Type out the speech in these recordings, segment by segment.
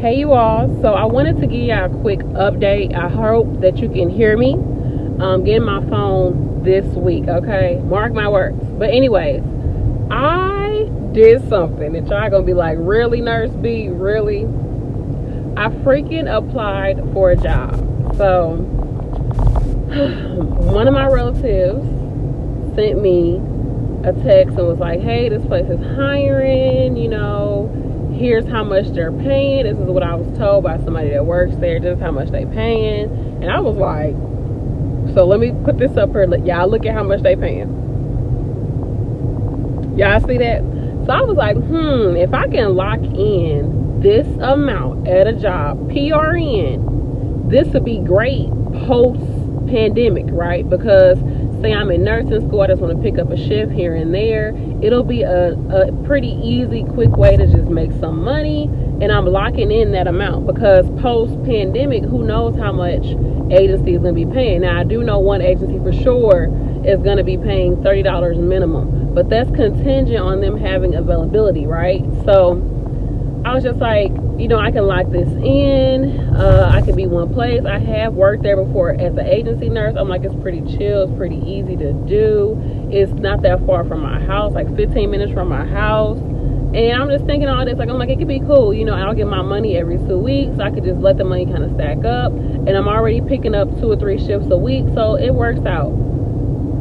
Hey you all, so I wanted to give you a quick update. I hope that you can hear me. Getting my phone this week, okay? Mark my words. But anyways, I did something that y'all gonna be like, really, Nurse B? Really? I freaking applied for a job. So one of my relatives sent me a text and was like, hey, this place is hiring, you know, here's how much they're paying. This is what I was told by somebody that works there. This is how much they paying. And I was like, so let me put this up here. Y'all look at how much they paying. Y'all see that? So I was like, if I can lock in this amount at a job, PRN, this would be great post-pandemic, right? Because say I'm in nursing school, I just want to pick up a shift here and there. It'll be a pretty easy, quick way to just make some money, and I'm locking in that amount because post-pandemic, who knows how much agency is going to be paying. Now, I do know one agency for sure is going to be paying $30 minimum, but that's contingent on them having availability, right? So I was just like, you know, I can lock this in. I can be one place. I have worked there before as an agency nurse. I'm like, it's pretty chill. It's pretty easy to do. It's not that far from my house, like 15 minutes from my house. And I'm just thinking all this, like, I'm like, it could be cool. You know, I'll get my money every 2 weeks. I could just let the money kind of stack up. And I'm already picking up 2 or 3 shifts a week. So it works out.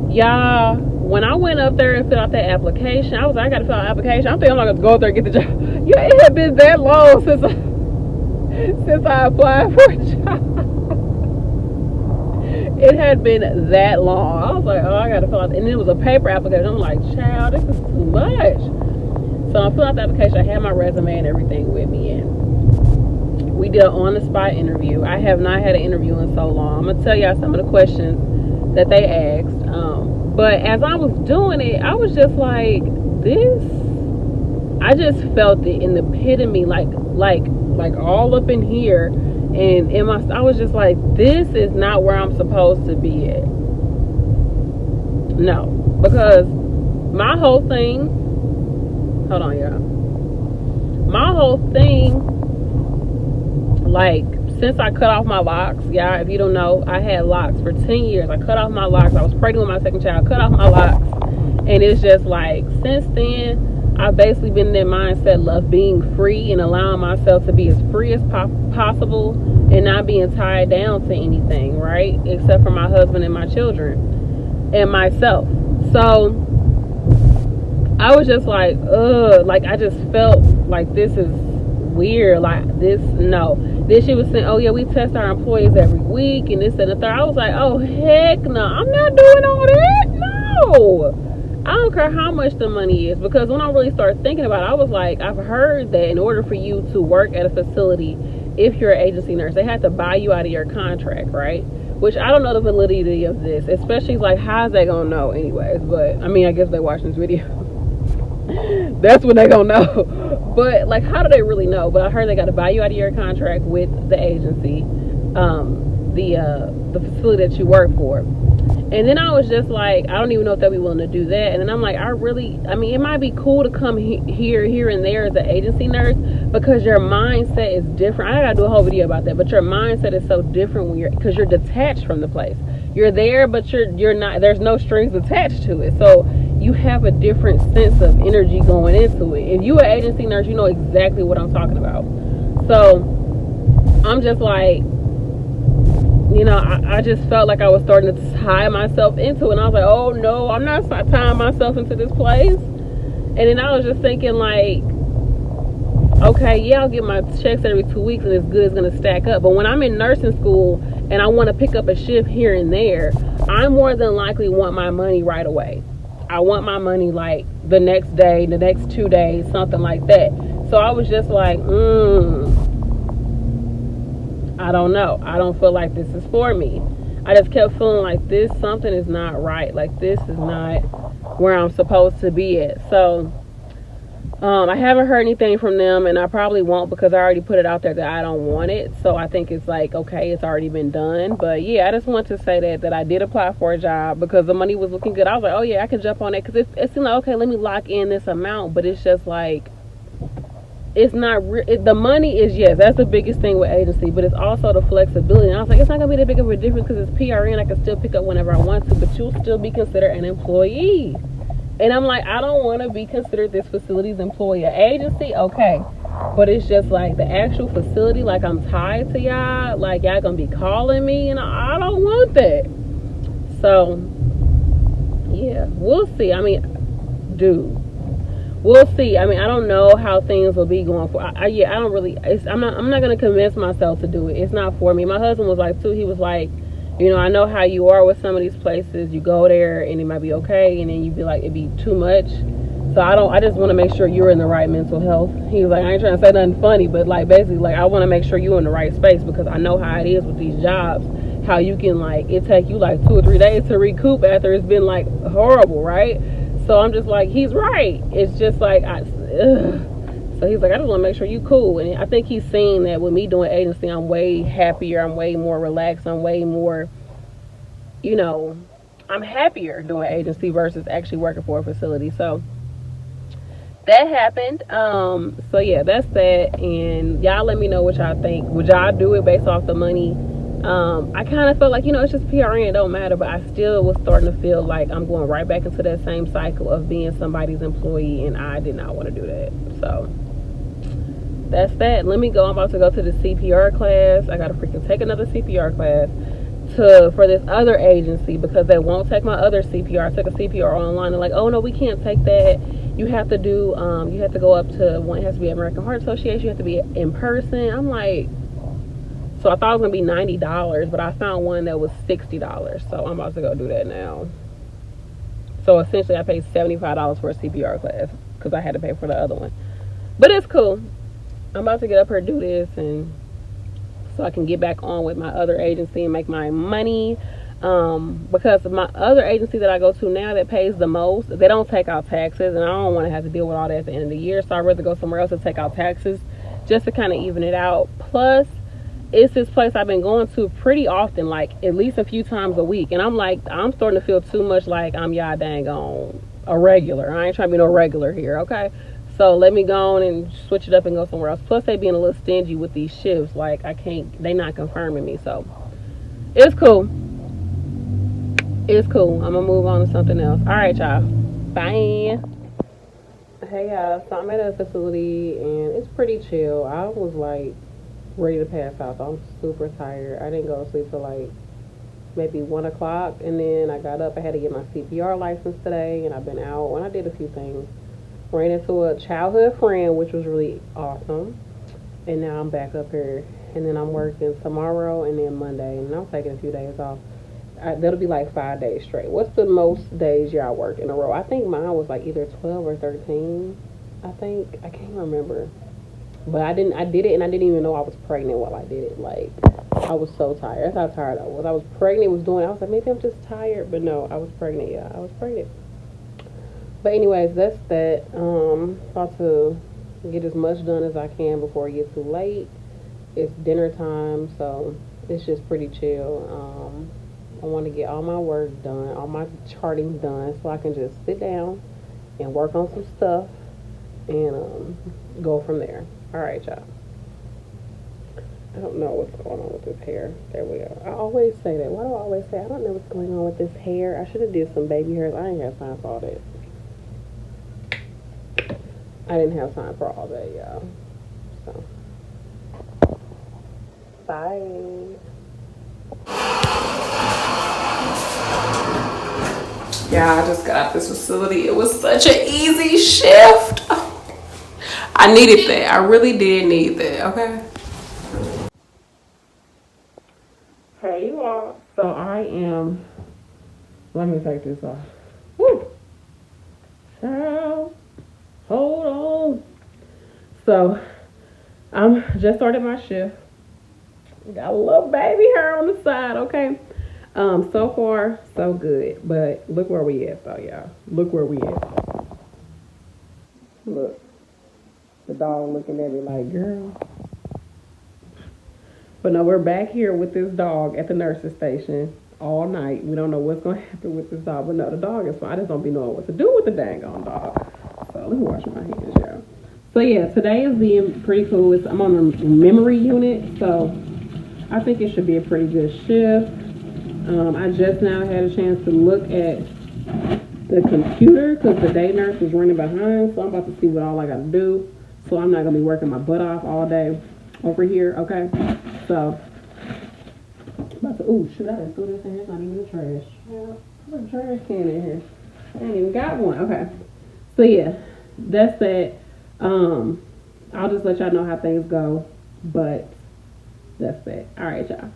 Y'all, when I went up there and filled out that application, I was like, I got to fill out an application. I'm thinking I'm not going to go up there and get the job. Yeah, it had been that long since I applied for a job. It had been that long. I was like, oh, I got to fill out. And it was a paper application. I'm like, child, this is too much. So I filled out the application. I had my resume and everything with me. And we did an on-the-spot interview. I have not had an interview in so long. I'm going to tell y'all some of the questions that they asked. But as I was doing it, I was just like, I just felt it in the pit of me, like all up in here, and I was just like, this is not where I'm supposed to be at. No, because my whole thing, hold on, y'all. My whole thing, like, since I cut off my locks, y'all, if you don't know, I had locks for 10 years. I cut off my locks. I was pregnant with my second child. I cut off my locks, and it's just like, since then, I've basically been in that mindset of being free and allowing myself to be as free as possible and not being tied down to anything, right? Except for my husband and my children and myself. So I was just like, like I just felt like this is weird. Like this, no. Then she was saying, oh yeah, we test our employees every week and this and the third. I was like, oh heck no, I'm not doing all that. No. I don't care how much the money is, because when I really started thinking about it, I was like, I've heard that in order for you to work at a facility, if you're an agency nurse, they have to buy you out of your contract, right? Which I don't know the validity of this, especially like, how's they gonna know anyways? But I mean, I guess they're watching this video. That's what they gonna know. But like, how do they really know? But I heard they got to buy you out of your contract with the agency, the facility that you work for. And then I was just like, I don't even know if they'll be willing to do that. And then I'm like, I mean, it might be cool to come here and there as an agency nurse, because your mindset is different. I gotta do a whole video about that, but your mindset is so different because you're detached from the place. You're there, but you're not, there's no strings attached to it. So you have a different sense of energy going into it. If you're an agency nurse, you know exactly what I'm talking about. So I'm just like, you know, I just felt like I was starting to tie myself into it. And I was like, oh no, I'm not tying myself into this place. And then I was just thinking like, okay, yeah, I'll get my checks every 2 weeks and it's good, it's going to stack up. But when I'm in nursing school and I want to pick up a shift here and there, I more than likely want my money right away. I want my money like the next day, the next 2 days, something like that. So I was just like, I don't know. I don't feel like this is for me. I just kept feeling like something is not right. Like this is not where I'm supposed to be at. So I haven't heard anything from them, and I probably won't, because I already put it out there that I don't want it. So I think it's like, okay, it's already been done. But yeah, I just want to say that I did apply for a job because the money was looking good. I was like, oh yeah, I can jump on it, because it seemed like, okay, let me lock in this amount. But it's just like, it's not the money is, yes, that's the biggest thing with agency, but it's also the flexibility. And I was like, it's not gonna be that big of a difference because it's PRN. I can still pick up whenever I want to, but you'll still be considered an employee. And I'm like, I don't want to be considered this facility's employee. Agency, okay, but it's just like the actual facility, like I'm tied to y'all, like y'all gonna be calling me, and I don't want that. So yeah, we'll see. I mean, dude, we'll see. I mean, I don't know how things will be going for. I don't really. I'm not gonna convince myself to do it. It's not for me. My husband was like too. He was like, you know, I know how you are with some of these places. You go there and it might be okay, and then you be like, it'd be too much. So I just want to make sure you're in the right mental health. He was like, I ain't trying to say nothing funny, but like basically like I want to make sure you're in the right space because I know how it is with these jobs. How you can like it take you like 2 or 3 days to recoup after it's been like horrible, right? So I'm just like, he's right. It's just like So he's like, I just want to make sure you cool. And I think he's seen that with me doing agency, I'm way happier. I'm way more relaxed. I'm way more, you know, I'm happier doing agency versus actually working for a facility. So that happened. So yeah, that's that. And y'all let me know what y'all think. Would y'all do it based off the money? I kind of felt like, you know, it's just PRN, it don't matter, but I still was starting to feel like I'm going right back into that same cycle of being somebody's employee, and I did not want to do that. So that's that. Let me go. I'm about to go to the CPR class. I gotta freaking take another CPR class for this other agency because they won't take my other CPR. I took a CPR online and like, oh no, we can't take that. You have to do you have to go up to one. It has to be American Heart Association. You have to be in person. I'm like, so I thought it was gonna be $90, but I found one that was $60. So I'm about to go do that now. So essentially I paid $75 for a CPR class because I had to pay for the other one. But it's cool. I'm about to get up here and do this, and so I can get back on with my other agency and make my money. Because my other agency that I go to now that pays the most, they don't take out taxes, and I don't want to have to deal with all that at the end of the year. So I'd rather go somewhere else to take out taxes just to kind of even it out. Plus, it's this place I've been going to pretty often, like at least a few times a week. And I'm like, I'm starting to feel too much like I'm y'all dang on a regular. I ain't trying to be no regular here, okay? So let me go on and switch it up and go somewhere else. Plus they being a little stingy with these shifts. Like I can't, they not confirming me. So it's cool. It's cool. I'm gonna move on to something else. All right, y'all. Bye. Hey y'all, so I'm at a facility and it's pretty chill. I was like ready to pass out. So I'm super tired. I didn't go to sleep till like maybe 1 o'clock, and then I got up. I had to get my CPR license today, and I've been out and I did a few things. Ran into a childhood friend, which was really awesome, and now I'm back up here, and then I'm working tomorrow and then Monday, and I'm taking a few days off. That'll be like 5 days straight. What's the most days y'all work in a row? I think mine was like either 12 or 13. I can't remember. But I did it, and I didn't even know I was pregnant while I did it. Like, I was so tired. That's how tired I was. I was pregnant, I was like, maybe I'm just tired. But no, I was pregnant. Yeah, I was pregnant. But anyways, that's that. About to get as much done as I can before it gets too late. It's dinner time, so it's just pretty chill. I want to get all my work done, all my charting done, so I can just sit down and work on some stuff and go from there. All right, y'all. I don't know what's going on with this hair. There we go. I always say that. Why do I always say I don't know what's going on with this hair? I should have did some baby hairs. I ain't have time for all that. I didn't have time for all that, y'all. So, bye. Yeah, I just got out this facility. It was such an easy shift. I needed that. I really did need that, okay? Hey, you all. So I am, let me take this off. Woo! Child, hold on. So, I'm just started my shift. Got a little baby hair on the side, okay? So far, so good. But look where we at, though, y'all. Look where we at. Look. The dog looking at me like, girl. But no, we're back here with this dog at the nurse's station all night. We don't know what's going to happen with this dog. But no, the dog is fine. I just don't be knowing what to do with the dang on dog. So let me wash my hands, y'all. So yeah, today is being pretty cool. I'm on a memory unit, so I think it should be a pretty good shift. I just now had a chance to look at the computer because the day nurse was running behind, so I'm about to see what all I got to do. So I'm not going to be working my butt off all day over here, okay? So, about to, ooh, shoot, I done threw this in here. It's not even the trash. Yeah, put a trash can in here. I ain't even got one, okay. So yeah, that's that. I'll just let y'all know how things go, but that's that. All right, y'all.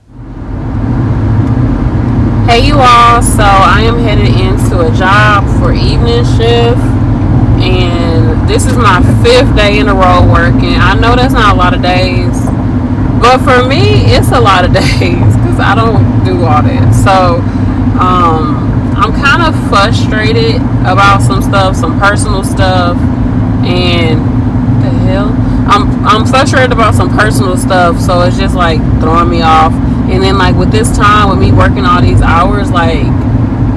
Hey, you all. So I am headed into a job for evening shift, and this is my 5th day in a row working. I know that's not a lot of days, but for me, it's a lot of days because I don't do all that. So I'm kind of frustrated about some stuff, some personal stuff, and the hell, I'm frustrated about some personal stuff. So it's just like throwing me off. And then like with this time, with me working all these hours, like,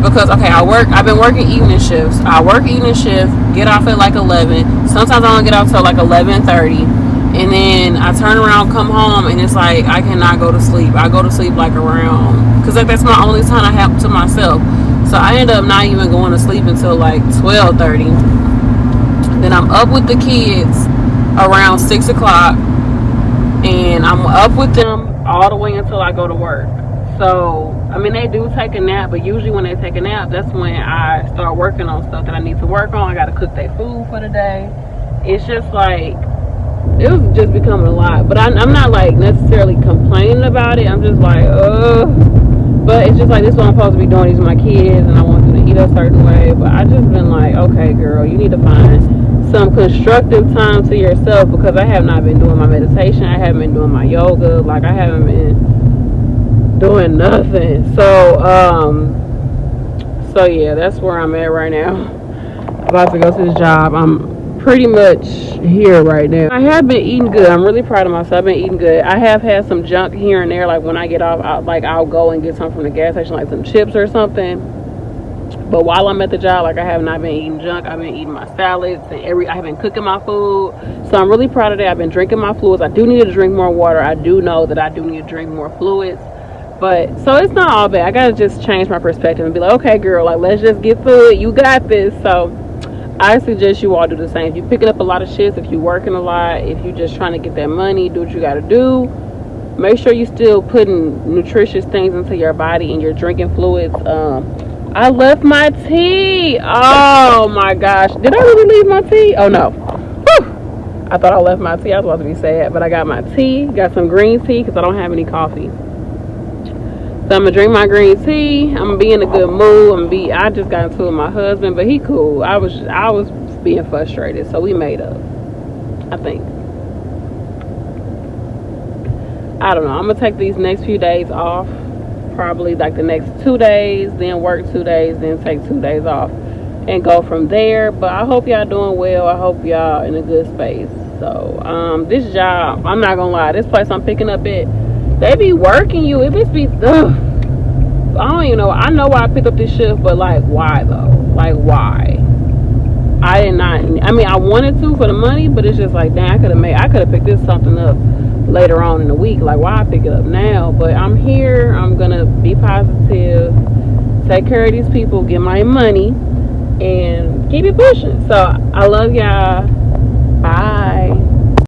because okay, I've been working evening shifts. I work evening shift, get off at like 11. Sometimes I don't get off till like 11:30. And then I turn around, come home, and it's like I cannot go to sleep. I go to sleep like around, because like that's my only time I have to myself. So I end up not even going to sleep until like 12:30. Then I'm up with the kids around 6 o'clock, and I'm up with them all the way until I go to work. So I mean, they do take a nap, but usually when they take a nap, that's when I start working on stuff that I need to work on. I got to cook their food for the day. It's just like, it was just becoming a lot. But I'm not like necessarily complaining about it. I'm just like, but it's just like, this is what I'm supposed to be doing. These are my kids, and I want them to eat a certain way. But I just been like, okay, girl, you need to find some constructive time to yourself, because I have not been doing my meditation. I haven't been doing my yoga. Like, I haven't been doing nothing. So yeah, that's where I'm at right now. About to go to this job. I'm pretty much here right now. I have been eating good. I'm really proud of myself. I've been eating good. I have had some junk here and there. Like when I get off, I'll go and get something from the gas station, like some chips or something. But while I'm at the job, like, I have not been eating junk. I've been eating my salads, and I have been cooking my food. So I'm really proud of that. I've been drinking my fluids. I do need to drink more water. I do know that I do need to drink more fluids. But so it's not all bad. I gotta just change my perspective and be like, okay, girl, like, let's just get through it. You got this. So I suggest you all do the same. If you're picking up a lot of shifts, if you're working a lot, if you're just trying to get that money, do what you gotta do. Make sure you're still putting nutritious things into your body and you're drinking fluids. I left my tea. Oh my gosh. Did I really leave my tea? Oh no. Whew. I thought I left my tea. I was about to be sad, but I got my tea. Got some green tea because I don't have any coffee. So I'm gonna drink my green tea. I'm gonna be in a good mood. I just got into it with my husband, but he cool. I was being frustrated, so we made up, I think. I don't know. I'm gonna take these next few days off. Probably like the next 2 days, then work 2 days, then take 2 days off and go from there. But I hope y'all doing well. I hope y'all in a good space. So this job, I'm not gonna lie, this place I'm picking up at, they be working you. It just be I don't even know. I know why I picked up this shift, but like, why though? Like, why? I wanted to for the money, but it's just like, dang, I could have picked this something up later on in the week. Like, why I pick it up now? But I'm here. I'm gonna be positive, take care of these people, get my money, and keep it pushing. So I love y'all. Bye.